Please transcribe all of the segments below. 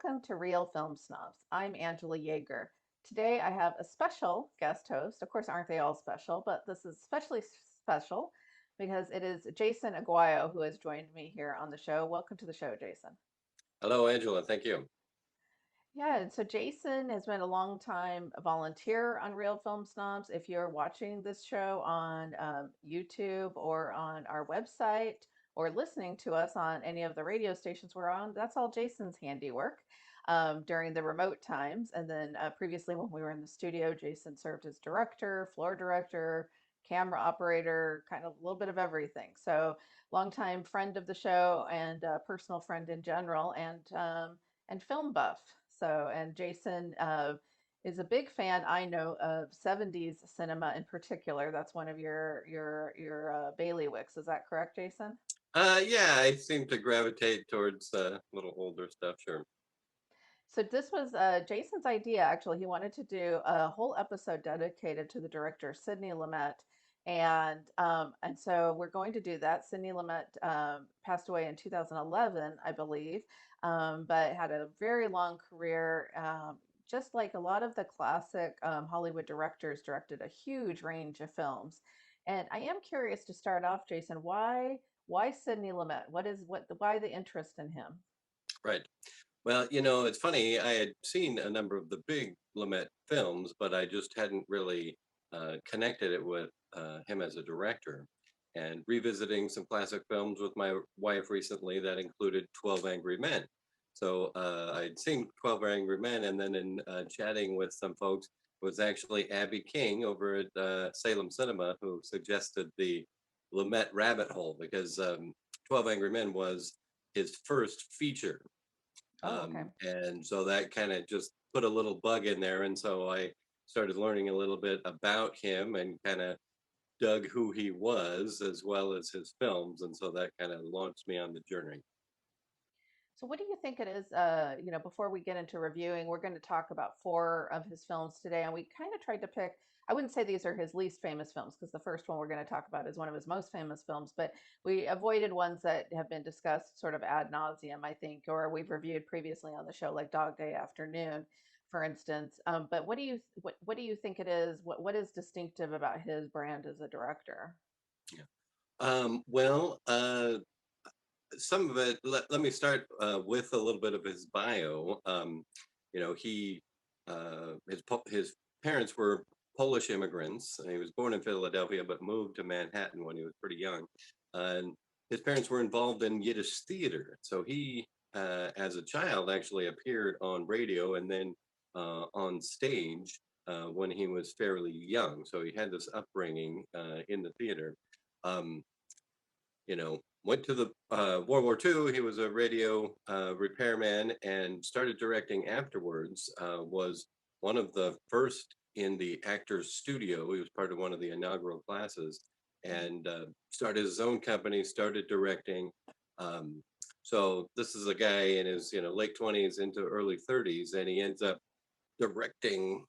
welcome to Real Film Snobs. I'm Angela Yeager. Today I have a special guest host. Of course, aren't they all special? But this is especially special because it is Jason Aguayo who has joined me here on the show. Welcome to the show, Jason. Hello, Angela. Thank you. Yeah, and so Jason has been a long time volunteer on Real Film Snobs. If you're watching this show on YouTube or on our website or listening to us on any of the radio stations we're on, that's all Jason's handiwork during the remote times. And then previously, when we were in the studio, Jason served as director, floor director, camera operator, kind of a little bit of everything. So, longtime friend of the show and personal friend in general, and film buff. So, and Jason is a big fan, I know, of 70s cinema in particular. That's one of your bailiwicks. Is that correct, Jason? Yeah, I seem to gravitate towards a little older stuff. Sure. So this was Jason's idea. Actually, he wanted to do a whole episode dedicated to the director Sidney Lumet, and so we're going to do that. Sidney Lumet passed away in 2011, I believe, but had a very long career. Just like a lot of the classic Hollywood directors, directed a huge range of films. And I am curious to start off, Jason. Why Sidney Lumet? What why the interest in him? Right. Well, it's funny. I had seen a number of the big Lumet films, but I just hadn't really connected it with him as a director. And revisiting some classic films with my wife recently, that included 12 Angry Men. So I'd seen 12 Angry Men, and then in chatting with some folks, it was actually Abby King over at Salem Cinema who suggested the Lumet rabbit hole because 12 Angry Men was his first feature, Oh, okay. and so that kind of just put a little bug in there. And so I started learning a little bit about him and kind of dug who he was as well as his films. And so that kind of launched me on the journey. So, what do you think it is? Before we get into reviewing, we're going to talk about four of his films today, and we kind of tried to pick. I wouldn't say these are his least famous films because the first one we're going to talk about is one of his most famous films, but we avoided ones that have been discussed sort of ad nauseum, I think, or we've reviewed previously on the show, like Dog Day Afternoon, for instance. But what do you think it is? What is distinctive about his brand as a director? Yeah. Well, some of it, let me start with a little bit of his bio. He, his parents were Polish immigrants. He was born in Philadelphia, but moved to Manhattan when he was pretty young. And his parents were involved in Yiddish theater. So he, as a child, actually appeared on radio and then on stage when he was fairly young. So he had this upbringing in the theater. Um, Went to the World War II. He was a radio repairman and started directing afterwards. Was one of the first in the actors studio. He was part of one of the inaugural classes and started his own company, started directing. Um, so this is a guy in his late 20s into early 30s, and he ends up directing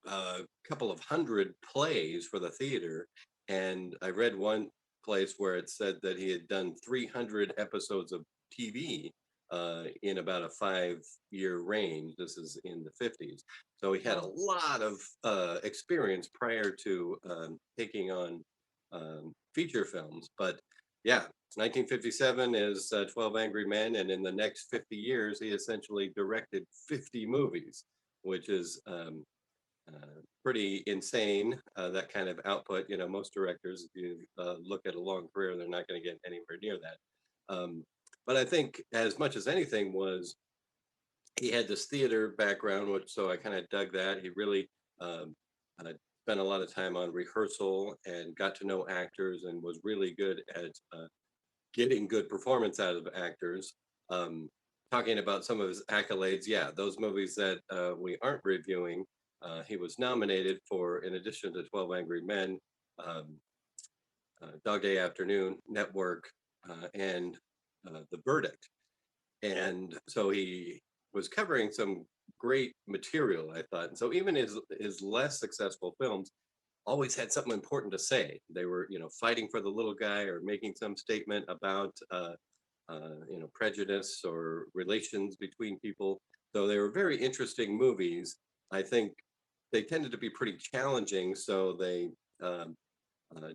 a couple of hundred plays for the theater. And I read one place where it said that he had done 300 episodes of TV in about a 5 year range. This is in the 50s. So he had a Well, lot of experience prior to taking on feature films. But yeah, 1957 is 12 Angry Men. And in the next 50 years, he essentially directed 50 movies, which is pretty insane, that kind of output. Most directors, if you look at a long career, they're not going to get anywhere near that. But I think as much as anything was he had this theater background, which so I kind of dug that. He really um, uh, spent a lot of time on rehearsal and got to know actors and was really good at getting good performance out of actors. Um, Talking about some of his accolades, yeah, those movies that we aren't reviewing, he was nominated for, in addition to 12 Angry Men, um, Dog Day Afternoon, Network, and The Verdict. And so he was covering some great material, I thought. And so even his less successful films always had something important to say. They were, fighting for the little guy or making some statement about, prejudice or relations between people. So they were very interesting movies. I think they tended to be pretty challenging, so they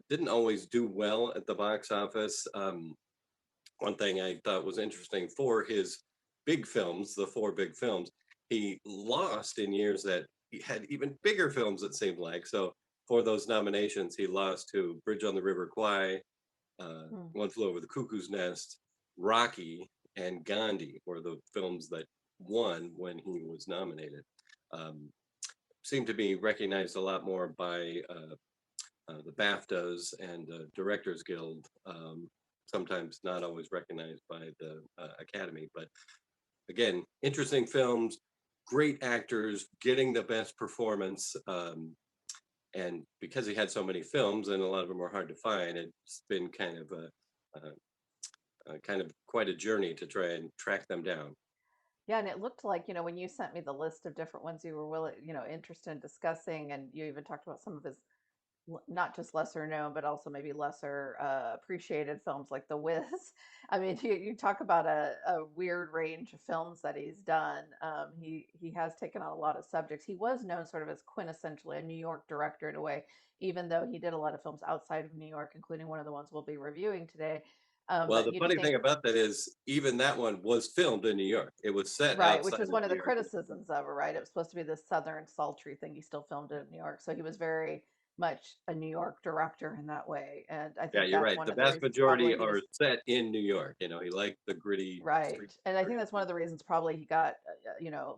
didn't always do well at the box office. One thing I thought was interesting for his big films, the four big films, he lost in years that he had even bigger films, it seemed like. So for those nominations, he lost to Bridge on the River Kwai, Hmm. One Flew Over the Cuckoo's Nest, Rocky, and Gandhi were the films that won when he was nominated. Um, Seemed to be recognized a lot more by the BAFTAs and the Directors Guild. Sometimes not always recognized by the Academy, but again, interesting films, great actors, getting the best performance. And because he had so many films, and a lot of them were hard to find, it's been kind of quite a journey to try and track them down. Yeah, and it looked like, when you sent me the list of different ones you were willing, interested in discussing, and you even talked about some of his not just lesser known, but also maybe lesser appreciated films like The Wiz. I mean, you talk about a weird range of films that he's done. He has taken on a lot of subjects. He was known sort of as quintessentially a New York director in a way, even though he did a lot of films outside of New York, including one of the ones we'll be reviewing today. Well, But the you funny think thing about that is even that one was filmed in New York. It was set right, which outside was of one of New the York. criticisms of it, right? It was supposed to be this southern sultry thing. He still filmed it in New York, so he was very much a New York director in that way. And I Yeah, think you're that's right. one The of the vast reasons majority probably he are was set in New York. He liked the gritty street. right. And I think that's one of the reasons probably he got,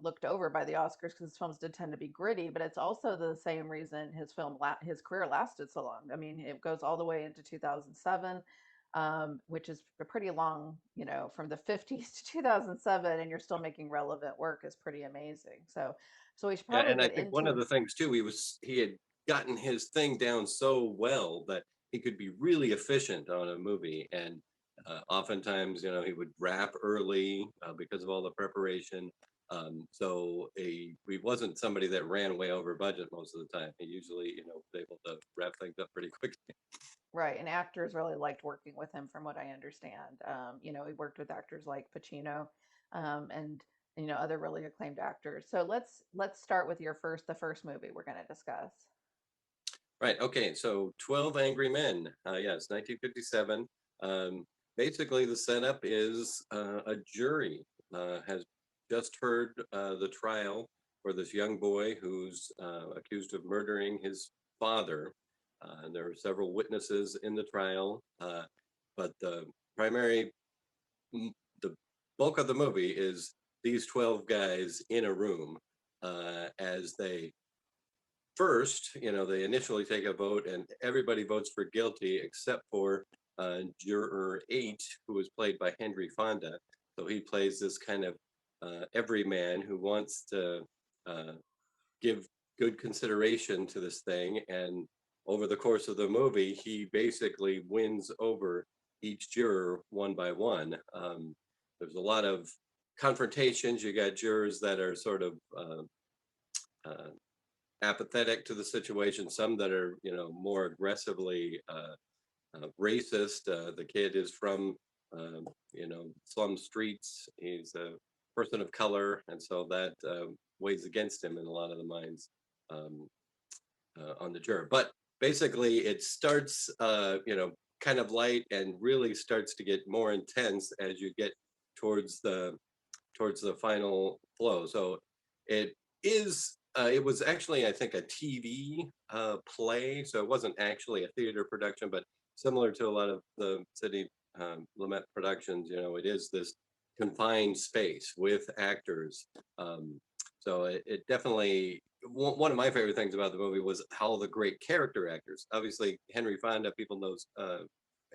looked over by the Oscars because his films did tend to be gritty. But it's also the same reason his career lasted so long. I mean, it goes all the way into 2007. Which is a pretty long, from the 50s to 2007, and you're still making relevant work is pretty amazing. So we should Yeah, probably and I get think one of into the things too, he had gotten his thing down so well that he could be really efficient on a movie, and oftentimes, he would wrap early because of all the preparation. He wasn't somebody that ran way over budget most of the time. He usually, was able to wrap things up pretty quickly. right, and actors really liked working with him, from what I understand. He worked with actors like Pacino, and other really acclaimed actors. So let's start with the first movie we're going to discuss. Right. Okay. So 12 Angry Men. Yes, 1957. Um, Basically, the setup is a jury has just heard the trial for this young boy who's accused of murdering his father. And there are several witnesses in the trial, but primary, m- the bulk of the movie is these 12 guys in a room as they first, they initially take a vote and everybody votes for guilty except for juror 8, who is played by Henry Fonda. So he plays this kind of everyman who wants to uh, give good consideration to this thing. And over the course of the movie, he basically wins over each juror one by one. There's a lot of confrontations. You got jurors that are sort of uh, apathetic to the situation, some that are, more aggressively racist. The kid is from, slum streets. He's a person of color, and so that weighs against him in a lot of the minds um, on the juror. But basically, it starts, kind of light and really starts to get more intense as you get towards the towards the final flow. So it it was actually, I think, a TV play. So it wasn't actually a theater production, but similar to a lot of the Sydney Lumet productions, it is this confined space with actors. It definitely, one of my favorite things about the movie was how the great character actors, obviously Henry Fonda, people knows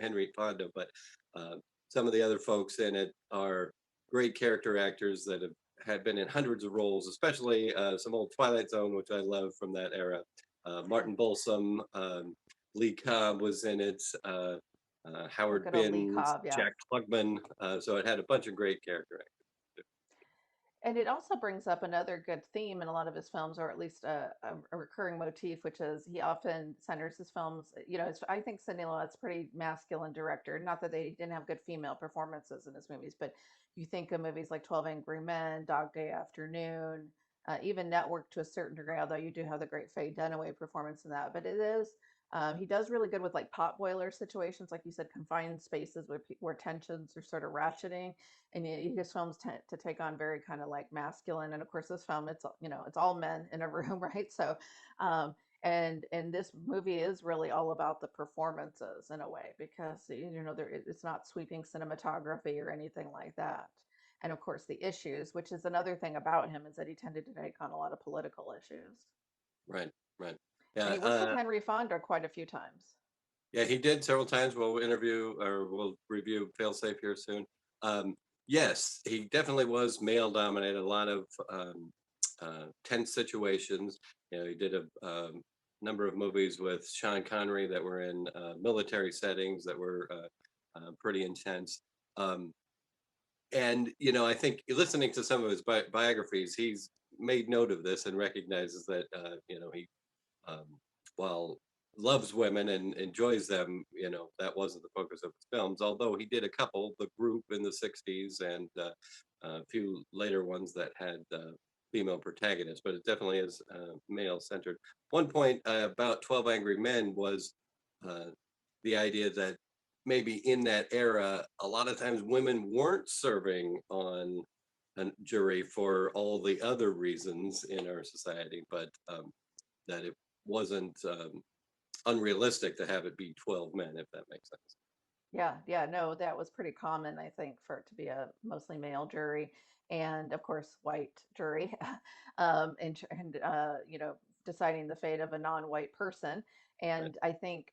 Henry Fonda, but uh, some of the other folks in it are great character actors that had been in hundreds of roles, especially some old Twilight Zone, which I love from that era. Martin Balsam, Lee Cobb was in it, Oh, Howard good old Lee Binns, Cobb, yeah. Jack Klugman. So it had a bunch of great character actors. And it also brings up another good theme in a lot of his films, or at least a recurring motif, which is he often centers his films. I think Sidney Lumet's a pretty masculine director. Not that they didn't have good female performances in his movies, but you think of movies like 12 Angry Men, Dog Day Afternoon, even Network to a certain degree, although you do have the great Faye Dunaway performance in that. But he does really good with like pot boiler situations, like you said, confined spaces where tensions are sort of ratcheting, and his films tend to take on very kind of like masculine, and of course this film, it's all men in a room, right? So um and this movie is really all about the performances in a way, because it's not sweeping cinematography or anything like that. And of course the issues, which is another thing about him, is that he tended to take on a lot of political issues. Right, right. And Yeah, he worked with Henry Fonda quite a few times. yeah, he did several times. We'll interview or we'll review Failsafe here soon. Um, yes, he definitely was male dominated. A lot of tense situations. You know, he did a number of movies with Sean Connery that were in military settings that were pretty intense. Um, and I think listening to some of his biographies, he's made note of this and recognizes that he um, while loves women and enjoys them, that wasn't the focus of his films. Although he did a couple, The Group in the '60s and a few later ones that had female protagonists, but it definitely is male centered. One point about 12 Angry Men was uh, the idea that maybe in that era, a lot of times women weren't serving on a jury for all the other reasons in our society, but that it wasn't unrealistic to have it be 12 men, if that makes sense. Yeah, yeah, no, that was pretty common, I think, for it to be a mostly male jury, and of course, white jury, deciding the fate of a non-white person. Right. And I think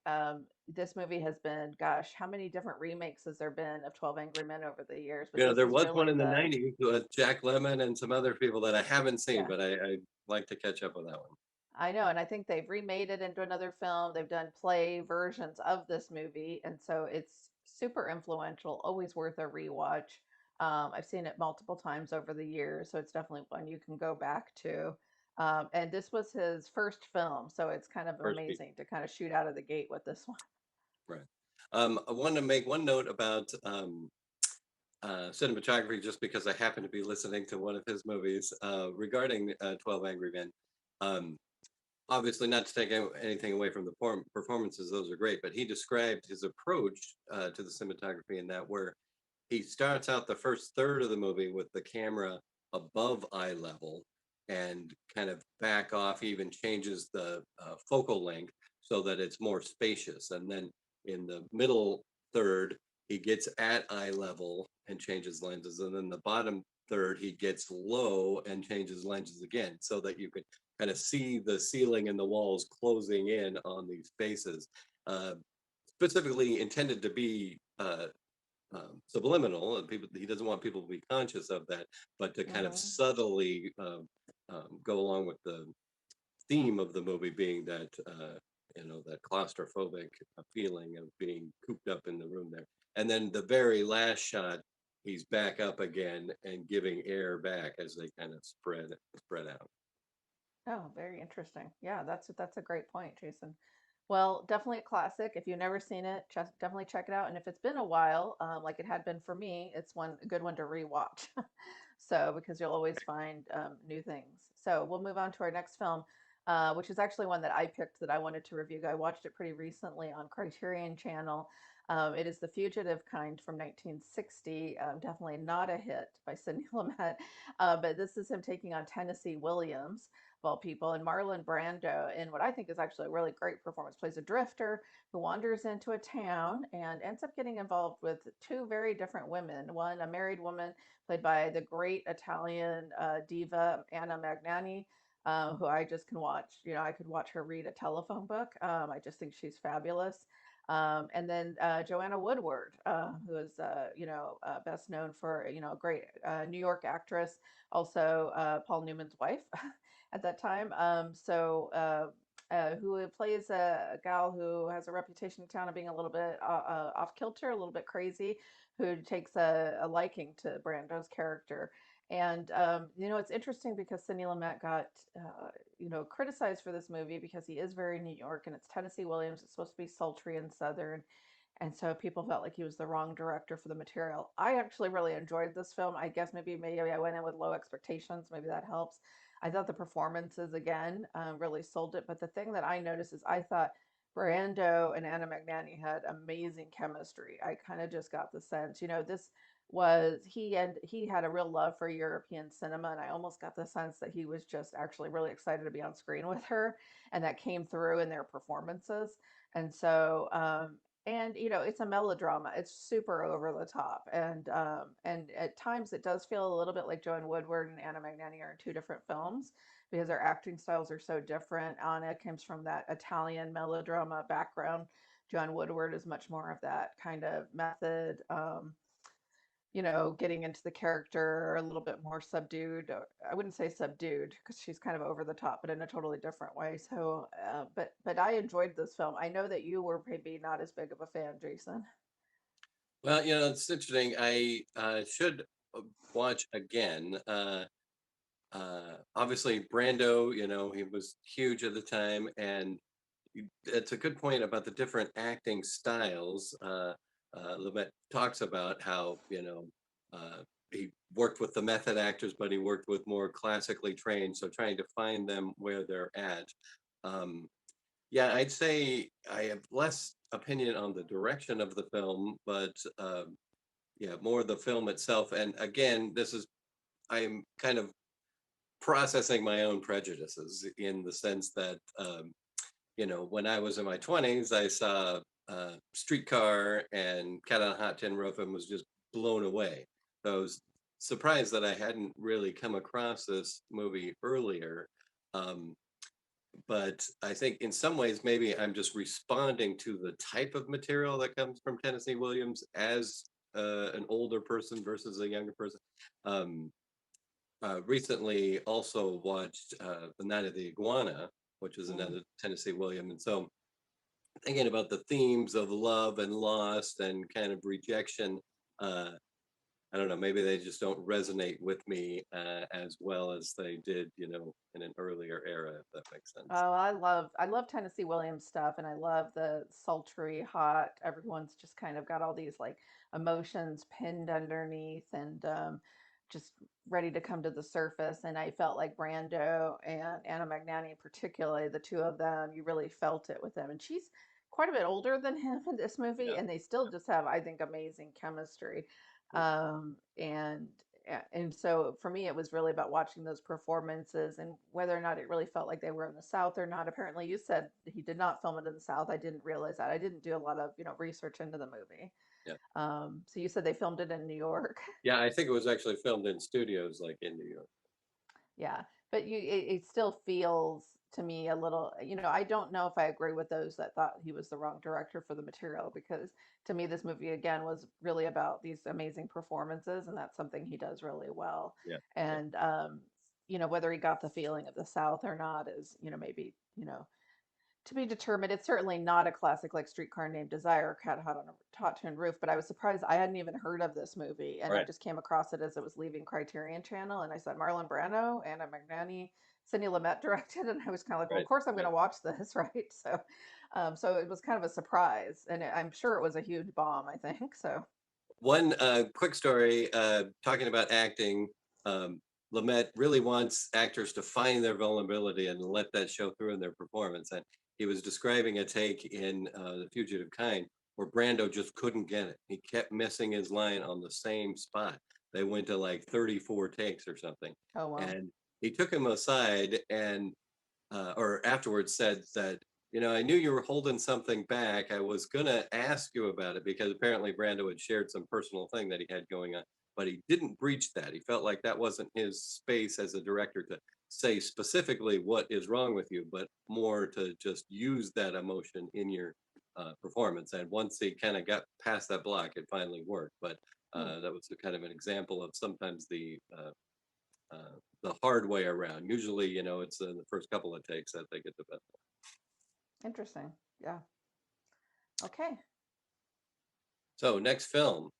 this movie has been, gosh, how many different remakes has there been of 12 Angry Men over the years? But this There is was one really in the the '90s with Jack Lemmon and some other people that I haven't seen, yeah. but I like to catch up with that one. I know, and I think they've remade it into another film. They've done play versions of this movie, and so it's super influential. Always worth a rewatch. I've seen it multiple times over the years, so it's definitely one you can go back to. And this was his first film, so it's kind of First piece, amazing to kind of shoot out of the gate with this one. right. I want to make one note about cinematography, just because I happen to be listening to one of his movies regarding 12 Angry Men. Um, Obviously, not to take anything away from the performances; those are great. But he described his approach to the cinematography in that where he starts out the first third of the movie with the camera above eye level and kind of back off, he even changes the focal length so that it's more spacious. And then in the middle third, he gets at eye level and changes lenses. And then the bottom third, he gets low and changes lenses again so that you can kind of see the ceiling and the walls closing in on these spaces. Uh, Specifically intended to be subliminal, and people he doesn't want people to be conscious of that, but to kind of Hmm. subtly go along with the theme of the movie being that that claustrophobic feeling of being cooped up in the room there. And then the very last shot, he's back up again and giving air back as they kind of spread out. Oh, very interesting. Yeah, that's a great point, Jason. Well, definitely a classic. If you've never seen it, just definitely check it out. And if it's been a while, like it had been for me, it's a good one to rewatch. So because you'll always find new things. So we'll move on to our next film, which is actually one that I picked that I wanted to review. I watched it pretty recently on Criterion Channel. It is The Fugitive Kind from 1960. Definitely not a hit by Sidney Lumet, but this is him taking on Tennessee Williams of all people, and Marlon Brando, in what I think is actually a really great performance, plays a drifter who wanders into a town and ends up getting involved with two very different women. One, a married woman played by the great Italian diva Anna Magnani, who I just can watch. I could watch her read a telephone book. I just think she's fabulous. And then Joanna Woodward, who is, best known for, a great New York actress, also Paul Newman's wife at that time. Who plays a gal who has a reputation in town of being a little bit off kilter, a little bit crazy, who takes a liking to Brando's character. And it's interesting because Sidney Lumet got criticized for this movie because he is very New York and it's Tennessee Williams. It's supposed to be sultry and southern, and so people felt like he was the wrong director for the material. I actually really enjoyed this film. I guess maybe I went in with low expectations. Maybe that helps. I thought the performances again really sold it. But the thing that I noticed is I thought Brando and Anna Magnani had amazing chemistry. I kind of just got the sense, this was he had a real love for European cinema, and I almost got the sense that he was just actually really excited to be on screen with her, and that came through in their performances. And so and it's a melodrama. It's super over the top, and at times it does feel a little bit like Joan Woodward and Anna Magnani are in two different films because their acting styles are so different. Anna comes from that Italian melodrama background. John Woodward is much more of that kind of method, getting into the character a little bit more subdued. I wouldn't say subdued because she's kind of over the top, but in a totally different way. So, but I enjoyed this film. I know that you were maybe not as big of a fan, Jason. Well, it's interesting. I should watch again. Obviously, Brando, he was huge at the time, and it's a good point about the different acting styles. Lumet talks about how he worked with the method actors, but he worked with more classically trained. So trying to find them where they're at. Um, yeah, I'd say I have less opinion on the direction of the film, but yeah, more the film itself. And again, I'm kind of processing my own prejudices in the sense that when I was in my 20s, I saw Streetcar and Cat on a Hot Tin Roof and was just blown away. So I was surprised that I hadn't really come across this movie earlier. Um, but I think in some ways, maybe I'm just responding to the type of material that comes from Tennessee Williams as an older person versus a younger person. Um, Recently also watched The Night of the Iguana, which is Mm. another Tennessee Williams. And so thinking about the themes of love and loss and kind of rejection, uh, I don't know, maybe they just don't resonate with me as well as they did, in an earlier era, if that makes sense. Oh, I love Tennessee Williams stuff, and I love the sultry, hot. Everyone's just kind of got all these like emotions pinned underneath, and just ready to come to the surface. And I felt like Brando and Anna Magnani, particularly the two of them, you really felt it with them. And she's quite a bit older than him in this movie, Yeah. and they still just have, I think, amazing chemistry. Yeah. And and so for me, it was really about watching those performances and whether or not it really felt like they were in the South or not. Apparently, you said he did not film it in the South. I didn't realize that. I didn't do a lot of research into the movie. Yeah. So you said they filmed it in New York. Yeah, I think it was actually filmed in studios like in New York. Yeah, but it still feels to me a little, I don't know if I agree with those that thought he was the wrong director for the material because to me this movie again was really about these amazing performances and that's something he does really well. Yeah. Yeah. And whether he got the feeling of the South or not is, maybe, to be determined. It's certainly not a classic like Streetcar Named Desire or Cat Hot on a Hot Tin Roof, but I was surprised I hadn't even heard of this movie, and I Right. just came across it as it was leaving Criterion Channel, and I said Marlon Brando, Anna Magnani, Sidney Lumet directed, and I was kind of like, well, of Right. course I'm going Right. to watch this, right? So it was kind of a surprise, and I'm sure it was a huge bomb. I think so. One quick story talking about acting. Lumet really wants actors to find their vulnerability and let that show through in their performance. And he was describing a take in The Fugitive Kind where Brando just couldn't get it. He kept missing his line on the same spot. They went to like 34 takes or something. Oh well. And he took him aside and or afterwards said that, I knew you were holding something back. I was going to ask you about it because apparently Brando had shared some personal thing that he had going on, but he didn't breach that. He felt like that wasn't his space as a director to say specifically what is wrong with you, but more to just use that emotion in your performance. And once he kind of got past that block, it finally worked. But Hmm. that was a kind of an example of sometimes the hard way around. Usually, it's in the first couple of takes that they get the best. Interesting. Yeah. Okay. So next film,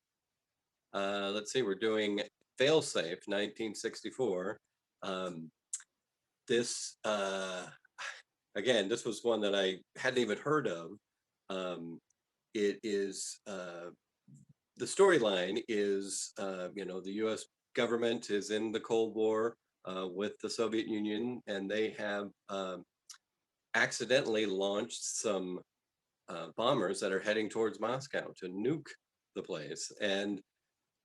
let's see, we're doing Failsafe, 1964. Um, this again, this was one that I hadn't even heard of. Um, it is the storyline is the U.S. government is in the Cold War with the Soviet Union, and they have accidentally launched some bombers that are heading towards Moscow to nuke the place. And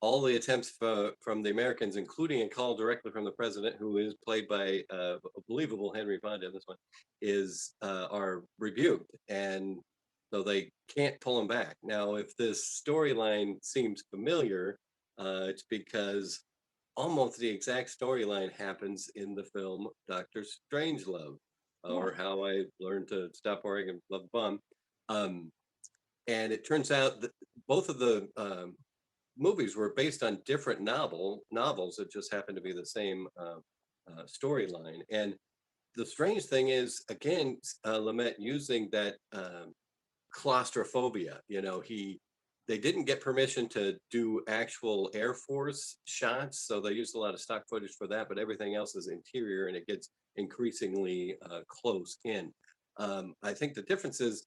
all the attempts from the Americans, including a call directly from the president, who is played by a believable Henry Fonda in this one, is are rebuked, and so they can't pull him back. Now, if this storyline seems familiar, it's because almost the exact storyline happens in the film Doctor Strangelove, Yeah. or How I Learned to Stop Worrying and Love Bomb. Um, and it turns out that both of the movies were based on different novels that just happened to be the same storyline. And the strange thing is, again, Lumet using that claustrophobia. They didn't get permission to do actual Air Force shots, so they used a lot of stock footage for that. But everything else is interior, and it gets increasingly close in. I think the difference is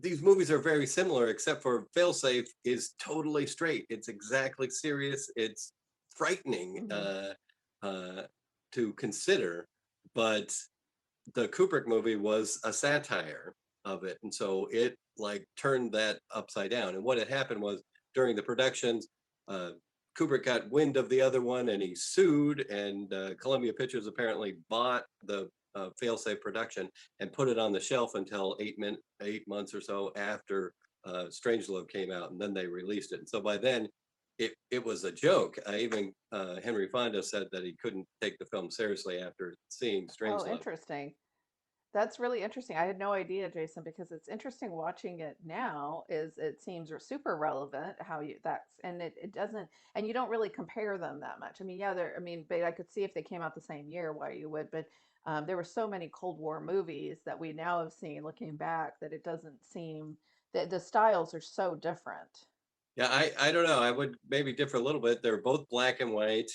these movies are very similar, except for Failsafe is totally straight. It's exactly serious. It's frightening Hmm. uh, to consider, but the Kubrick movie was a satire of it, and so it like turned that upside down. And what had happened was during the productions, uh, Kubrick got wind of the other one, and he sued. And Columbia Pictures apparently bought the failsafe production and put it on the shelf until 8 months or so after Strangelove came out, and then they released it. And so by then, it was a joke. Even Henry Fonda said that he couldn't take the film seriously after seeing Oh, Strangelove. interesting. That's really interesting. I had no idea, Jason, because it's interesting watching it now is it seems super relevant how you that's and it doesn't and you don't really compare them that much. I mean, yeah, I mean, but I could see if they came out the same year why you would, but there were so many Cold War movies that we now have seen looking back that it doesn't seem that the styles are so different. Yeah, I don't know. I would maybe differ a little bit. They're both black and white.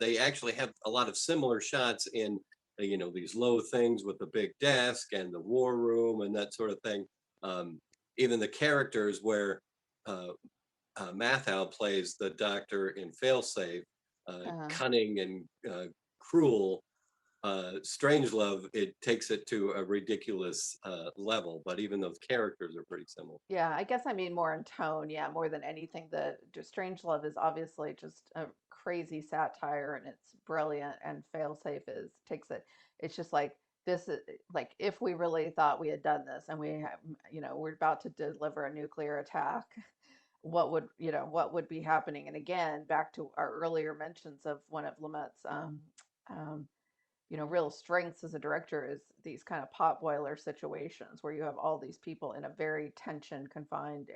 They actually have a lot of similar shots in, these low things with the big desk and the war room and that sort of thing. Um, Even the characters where uh, Mathau plays the doctor in Failsafe, Uh, cunning and cruel. Strangelove, it takes it to a ridiculous level, but even those characters are pretty similar. Yeah, I guess I mean more in tone, yeah, more than anything. The Strangelove is obviously just a crazy satire and it's brilliant, and Failsafe is takes it. It's just like this is like if we really thought we had done this and we have, we're about to deliver a nuclear attack, what would be happening? And again, back to our earlier mentions of one of Lumet's um, real strengths as a director is these kind of potboiler situations where you have all these people in a very tension confined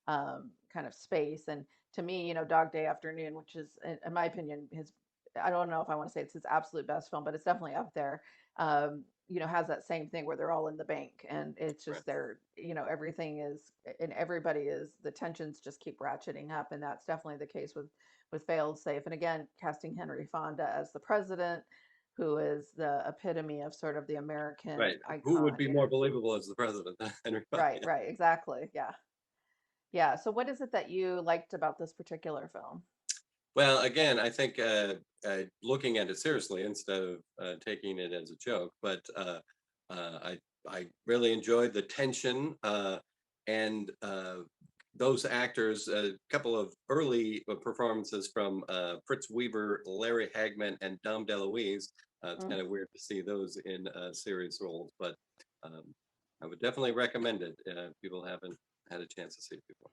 kind of space. And to me, Dog Day Afternoon, which is, in my opinion, his, I don't know if I want to say it's his absolute best film, but it's definitely up there. Has that same thing where they're all in the bank and it's Right. just everything is, and everybody is, the tensions just keep ratcheting up. And that's definitely the case with Failed Safe. And again, casting Henry Fonda as the president, who is the epitome of sort of the American Right. Who would icon, be more believable as the president than Henry Fonda? Right, right, exactly. Yeah. Yeah. So what is it that you liked about this particular film? Well, again, I think looking at it seriously instead of taking it as a joke, but I really enjoyed the tension and those actors. A couple of early performances from Fritz Weaver, Larry Hagman, and Dom DeLuise. It's Mm. kind of weird to see those in serious roles, but um, I would definitely recommend it. If people haven't had a chance to see it before.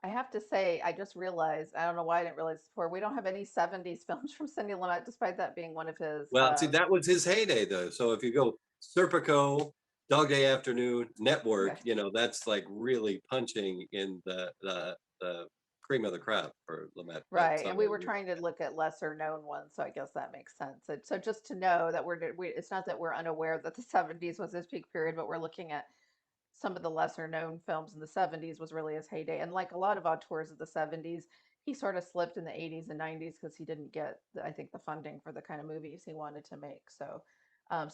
I have to say, I just realized, I don't know why I didn't realize this before, we don't have any 70s films from Sidney Lumet, despite that being one of his. Well, see, that was his heyday, though. So if you go Serpico, Dog Day Afternoon, Network, Okay. that's like really punching in the cream of the crop for Lumet. But Right. so And we were trying to look at lesser known ones, so I guess that makes sense. So just to know that it's not that we're unaware that the 70s was his peak period, but we're looking at some of the lesser known films in the 70s was really his heyday. And like a lot of auteurs of the 70s, he sort of slipped in the 80s and 90s because he didn't get, I think, the funding for the kind of movies he wanted to make. So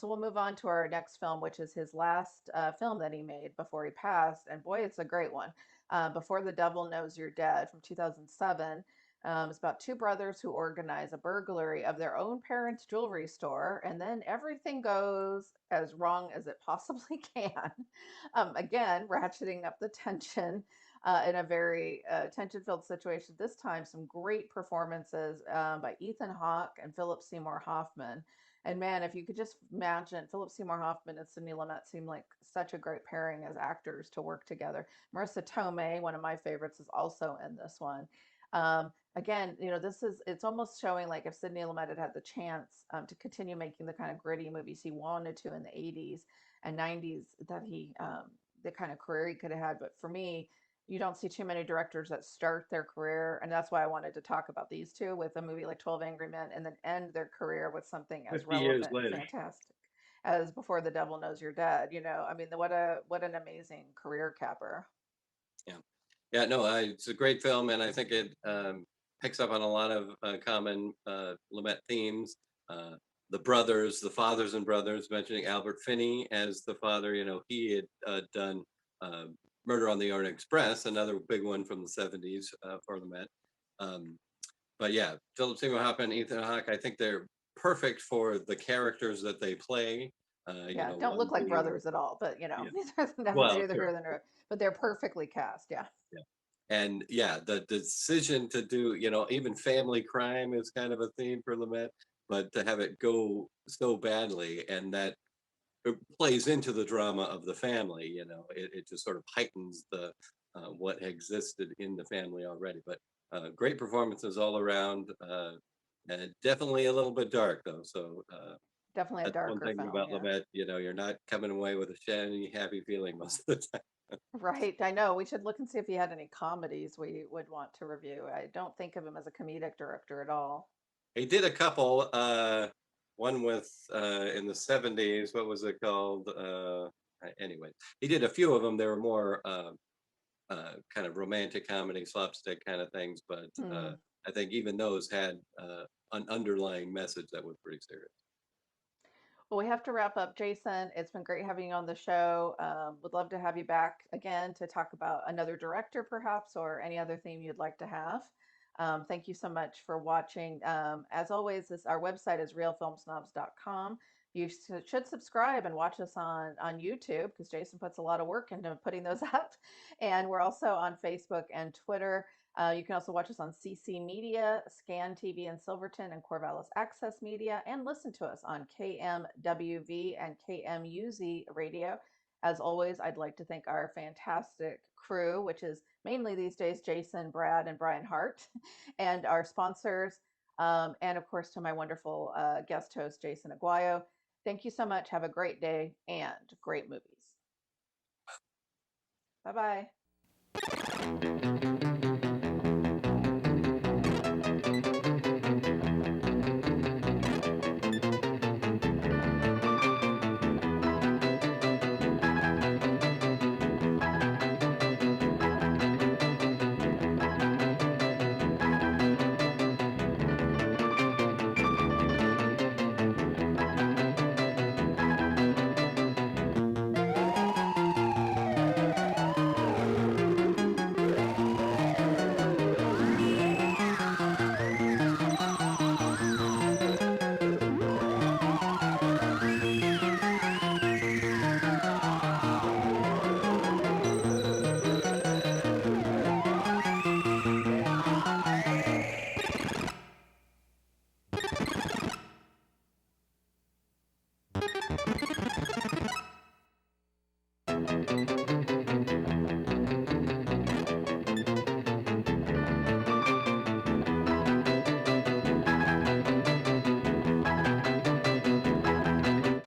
we'll move on to our next film, which is his last film that he made before he passed. And boy, it's a great one. Before the Devil Knows You're Dead from 2007. It's about two brothers who organize a burglary of their own parents' jewelry store, and then everything goes as wrong as it possibly can. Again, ratcheting up the tension in a very tension-filled situation. This time, some great performances by Ethan Hawke and Philip Seymour Hoffman. And man, if you could just imagine, Philip Seymour Hoffman and Sidney Lumet seem like such a great pairing as actors to work together. Marissa Tomei, one of my favorites, is also in this one. Again, it's almost showing like if Sidney Lumet had had the chance to continue making the kind of gritty movies he wanted to in the 80s and 90s, the kind of career he could have had. But for me, you don't see too many directors that start their career, and that's why I wanted to talk about these two with a movie like 12 Angry Men and then end their career with something as 50 years relevant and later. fantastic as Before the Devil Knows You're Dead. I mean, what an amazing career capper. Yeah. Yeah, no, it's a great film, and I think it picks up on a lot of common Lumet themes. Uh, the brothers, the fathers and brothers, mentioning Albert Finney as the father. He had done uh, Murder on the Orient Express, another big one from the 70s for Lumet. Um, but yeah, Philip Seymour Hoffman, Ethan Hawke, I think they're perfect for the characters that they play. Yeah, don't One look like being, brothers at all, but yeah, these are definitely well, neither sure. here nor there. But they're perfectly cast. Yeah, Yeah. And yeah, the decision to do, even family crime is kind of a theme for Lumet, but to have it go so badly and that it plays into the drama of the family, it just sort of heightens the what existed in the family already. But great performances all around, and definitely a little bit dark though. So definitely a that's one darker thing film. about Yeah. Lumet, you're not coming away with a shiny, happy feeling most of the time. Right. I know. We should look and see if he had any comedies we would want to review. I don't think of him as a comedic director at all. He did a couple. One with in the 70s. What was it called? Anyway, he did a few of them. They were more kind of romantic comedy, slapstick kind of things. But Hmm. I think even those had an underlying message that was pretty serious. Well, we have to wrap up, Jason. It's been great having you on the show. Would love to have you back again to talk about another director, perhaps, or any other theme you'd like to have. Thank you so much for watching. As always, our website is realfilmsnobs.com. You should subscribe and watch us on YouTube because Jason puts a lot of work into putting those up. And we're also on Facebook and Twitter. You can also watch us on CC Media, Scan TV in Silverton, and Corvallis Access Media, and listen to us on KMWV and KMUZ Radio. As always, I'd like to thank our fantastic crew, which is mainly these days Jason, Brad, and Brian Hart, and our sponsors, and of course to my wonderful guest host, Jason Aguayo. Thank you so much. Have a great day and great movies. Bye bye.